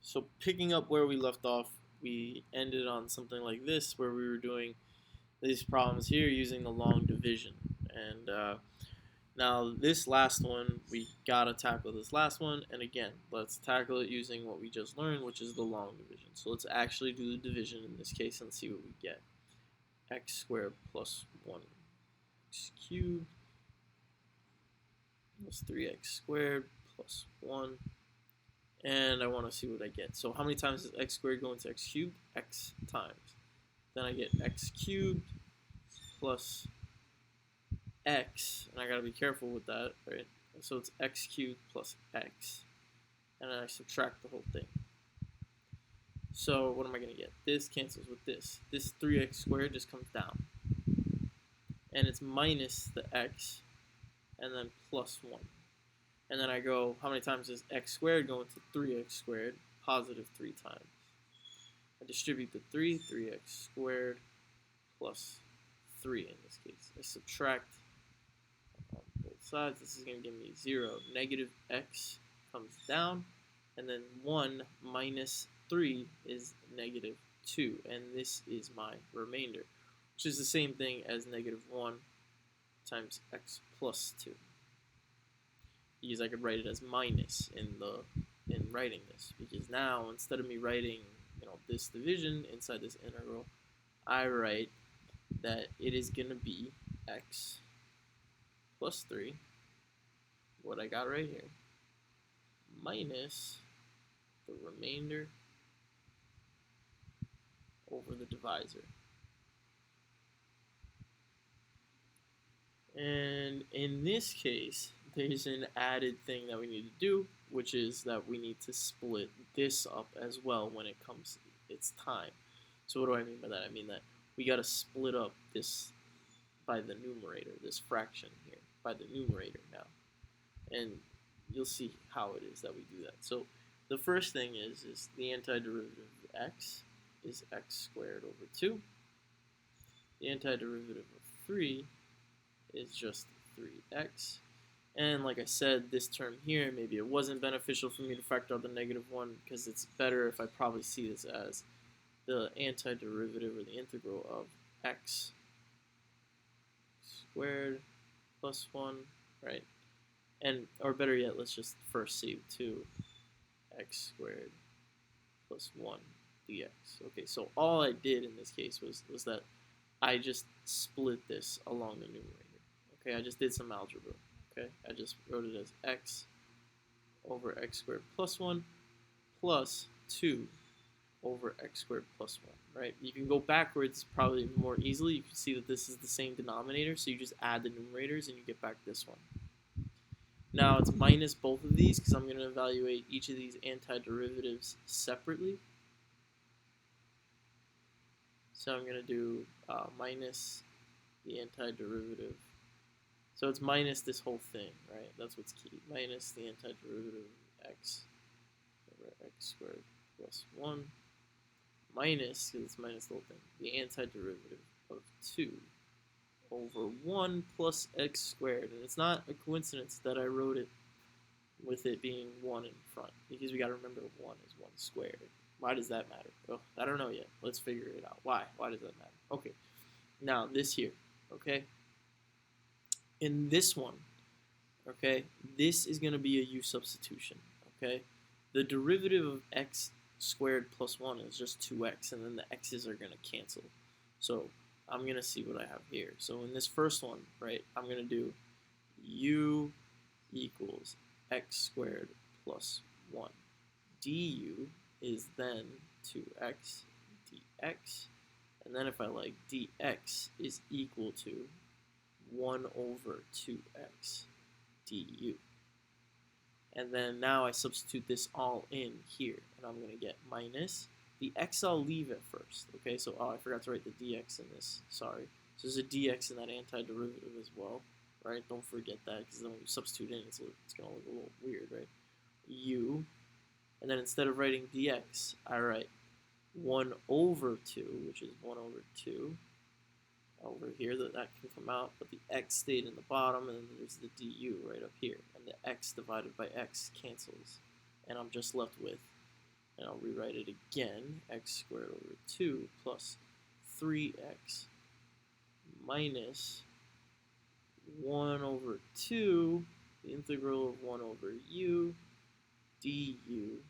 So picking up where we left off, we ended on something like this, where we were doing these problems here using the long division. And now this last one, we gotta tackle this last one. And again, let's tackle it using what we just learned, which is the long division. So let's actually do the division in this case and see what we get. X squared plus 1x cubed plus 3x squared plus 1. And I want to see what I get. So how many times does x squared go into x cubed? X times. Then I get x cubed plus x, and I gotta be careful with that, right? So it's x cubed plus x, and then I subtract the whole thing. So what am I gonna get? This cancels with this. This 3x squared just comes down, and it's minus the x, and then plus 1. And then I go, how many times does x squared go into 3x squared? Positive 3 times. I distribute the 3x squared plus 3 in this case. I subtract on both sides. This is going to give me 0. Negative x comes down, and then 1 minus 3 is negative 2. And this is my remainder, which is the same thing as negative 1 times x plus 2. Because I could write it as minus in writing this, because now instead of me writing this division inside this integral, I write that it is going to be x plus 3, what I got right here, minus the remainder over the divisor. And in this case, there's an added thing that we need to do, which is that we need to split this up as well when it comes its time. So what do I mean by that? I mean that we got to split up this by the numerator, this fraction here, by the numerator now. And you'll see how it is that we do that. So the first thing is the antiderivative of x is x squared over 2. The antiderivative of 3 is just 3x. And like I said, this term here, maybe it wasn't beneficial for me to factor out the negative 1, because it's better if I probably see this as the antiderivative or the integral of x squared plus 1, right? And, or better yet, let's just first see 2x squared plus 1 dx. Okay, so all I did in this case was that I just split this along the numerator. Okay, I just did some algebra. Okay, I just wrote it as x over x squared plus 1 plus 2 over x squared plus 1, right? You can go backwards probably more easily. You can see that this is the same denominator, so you just add the numerators and you get back this one. Now it's minus both of these because I'm going to evaluate each of these antiderivatives separately. So I'm going to do minus the antiderivative. So it's minus this whole thing, right? That's what's key. Minus the antiderivative of x over x squared plus 1 minus, because it's minus the whole thing, the antiderivative of 2 over 1 plus x squared. And it's not a coincidence that I wrote it with it being 1 in front, because we got to remember 1 is 1 squared. Why does that matter? Oh, I don't know yet. Let's figure it out. Why? Why does that matter? Okay. Now, this here, okay? In this one, okay, this is going to be a u substitution, okay? The derivative of x squared plus 1 is just 2x, and then the x's are going to cancel. So I'm going to see what I have here. So in this first one, right, I'm going to do u equals x squared plus 1. Du is then 2x dx, and then if I like, dx is equal to 1 over 2x du. And then now I substitute this all in here, and I'm going to get minus the x. I'll leave at first. Okay, so I forgot to write the dx in this. Sorry. So there's a dx in that antiderivative as well, right? Don't forget that, because then when you substitute in, it's going to look a little weird, right? U, and then instead of writing dx, I write 1 over 2, which is 1 over 2. Over here, that can come out, but the x stayed in the bottom, and then there's the du right up here, and the x divided by x cancels, and I'm just left with and I'll rewrite it again, x squared over 2 plus 3x minus 1 over 2, the integral of 1 over u du,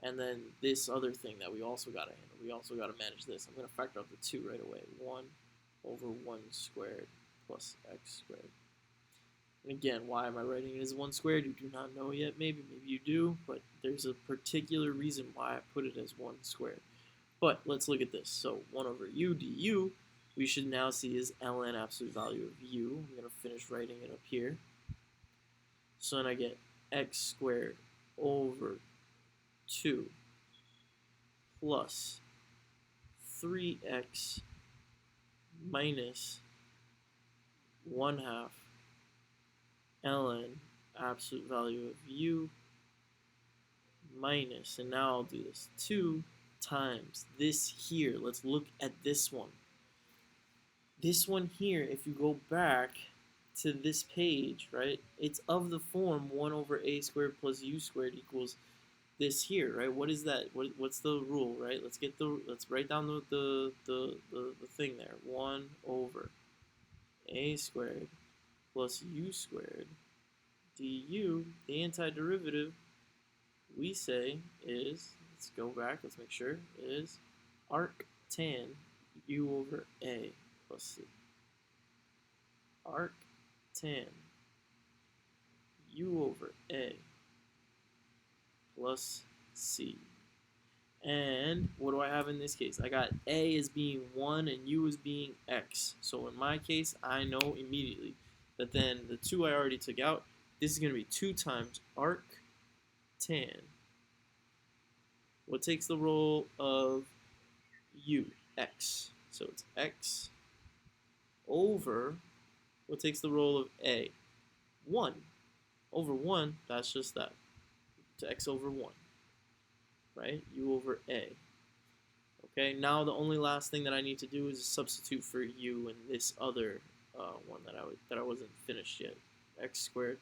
and then this other thing that we also got to handle. We also got to manage this. I'm going to factor out the 2 right away. 1 over 1 squared plus x squared. And again, why am I writing it as 1 squared? You do not know yet. Maybe you do, but there's a particular reason why I put it as 1 squared. But let's look at this. So 1 over u du, we should now see is ln absolute value of u. I'm going to finish writing it up here. So then I get x squared over 2 plus 3x minus 1/2 ln absolute value of u minus, and now I'll do this, 2 times this here. Let's look at this one. This one here, if you go back to this page, right, it's of the form 1 over a squared plus u squared equals this here, right? What is that? What's the rule, right? Let's write down the thing there. 1 over a squared plus u squared du. The antiderivative we say is, let's go back, let's make sure, is arctan u over a plus c. Arctan u over a plus c. And what do I have in this case? I got a as being 1 and u as being x. So in my case, I know immediately that then the 2 I already took out, this is going to be 2 times arctan. What takes the role of u? X. So it's x over, what takes the role of a? 1. Over 1, that's just that. To x over 1. Right? U over a. Okay, now the only last thing that I need to do is substitute for u in this other one that I wasn't finished yet. X squared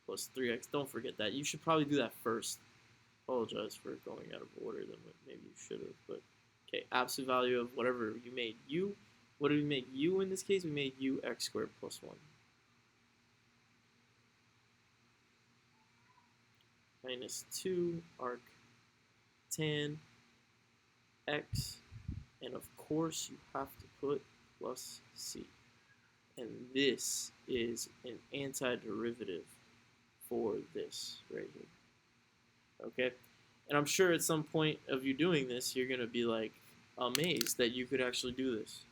plus 3x. Don't forget that. You should probably do that first. Apologize for going out of order than what maybe you should have. But okay, absolute value of whatever you made u. What did we make u in this case? We made u x squared plus 1. Minus 2 arctan x, and of course you have to put plus c. And this is an antiderivative for this right here. Okay? And I'm sure at some point of you doing this, you're going to be like amazed that you could actually do this.